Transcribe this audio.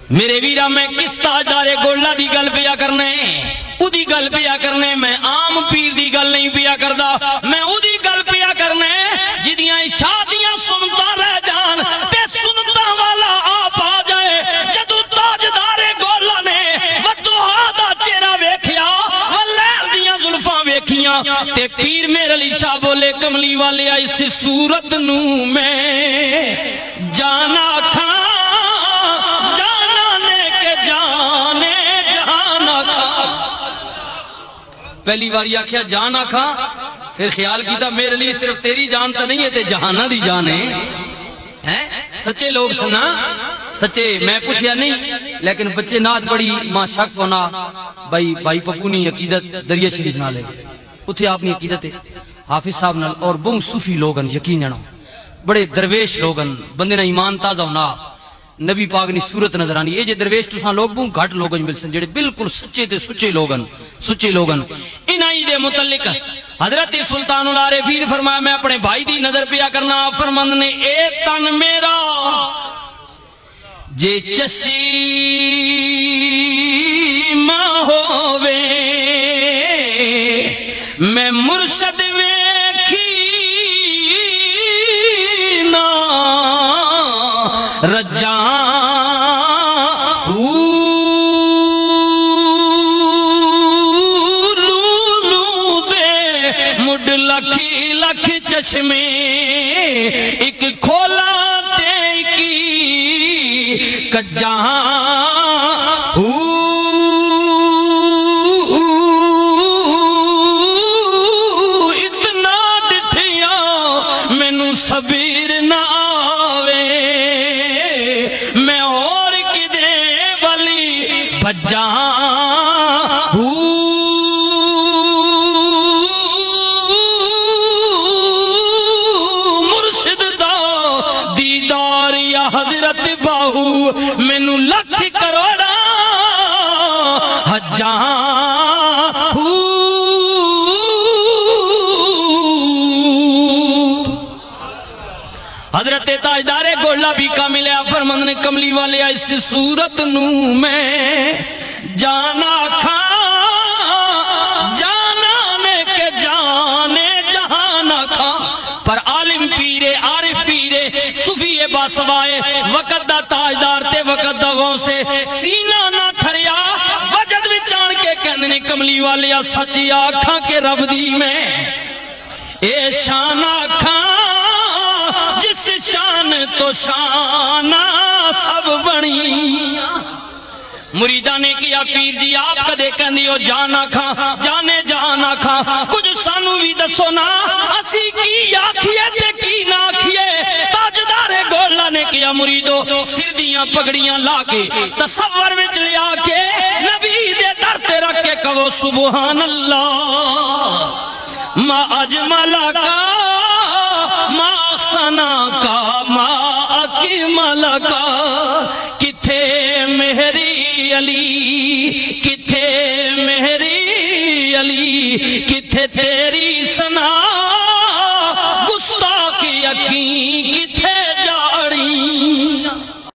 میرے ویرا میں کس تاجدارے گولڈا دی گل پیا کرنے اودی گل پیا کرنے میں عام پیر دی گل نہیں پیا کردا میں اودی گل پیا کرنے جدیاں شادیاں سنتا رہ جان تے سنتا والا آپ آ جائے جدو تاجدارے گولڈا نے ودوہا دا چہرہ ویکھیا واللیل دیاں زلفاں ویکھیاں تے پیر میرے علی شاہ بولے کملی والے اس صورت نو میں جانا کھا پہلی بار یہ کیا جان آکھا پھر خیال کیتا میرے لیے صرف تیری جان تا نہیں ہے تے جہانہ دی جان ہے سچے لوگ سنا سچے میں پوچھیا نہیں لیکن بچے نات بڑی ماں شک ہونا بھائی پپونی عقیدت دریا شریف نہ لے اتھے آپ نے عقیدت حافظ صاحب نال اور بہت صوفی لوگن یقین جانا بڑے درویش لوگن بندے نا ایمان تازہ ہونا نبی پاک نی صورت نظر آنی یہ جے درویش تو لوگ بہت گھٹ لوگن مل سن جڑے بالکل سچے تے سچے لوگن انہی دے متعلق حضرت سلطان العارفین فرمایا میں اپنے بھائی دی نظر پیا کرنا فرمند نے اے تن میرا جے چشی ماں ہووے میں مرشد ویکھی نا رجاں چشمے ایک کھولا تے کی کجاں اتنا ڈٹھیا مینوں صبر نہ آوے میں اور کدے والی بجاں مینوں لکھ کروڑا حجاں حضرت تاجدار گولڈا بھی کامل فرمند نے کملی والے اس صورت نو میں جانا کھا جانا نے کے جانے جہانا کھا پر عالم پیرے عارف پیرے صوفی باسوائے وقت دا تاجدار تے وقت دا غوں سے سینہ نہ ٹھریا وجد بھی چان کے کہنے کملی والے سچی آکھاں کے رب دی میں اے شان آکھاں جس شان تو شانہ سب بنی مریدہ نے کیا پیر جی آپ کدے کہندی ہو جانا کھا جانے جانا کھا کچھ سانو بھی دسو نا اسی کی آکھیے تے کی نہ آکھیے تاجدار گولڈا نے کیا مریدو سردیاں پگڑیاں لا کے تصور میں لیا کے نبی دے در تے رکھ کے کہو سبحان اللہ ما اجمل کا ما احسنا کا ما اکمل کا کتھے مہری علی کتھے مہری علی کتھے تیری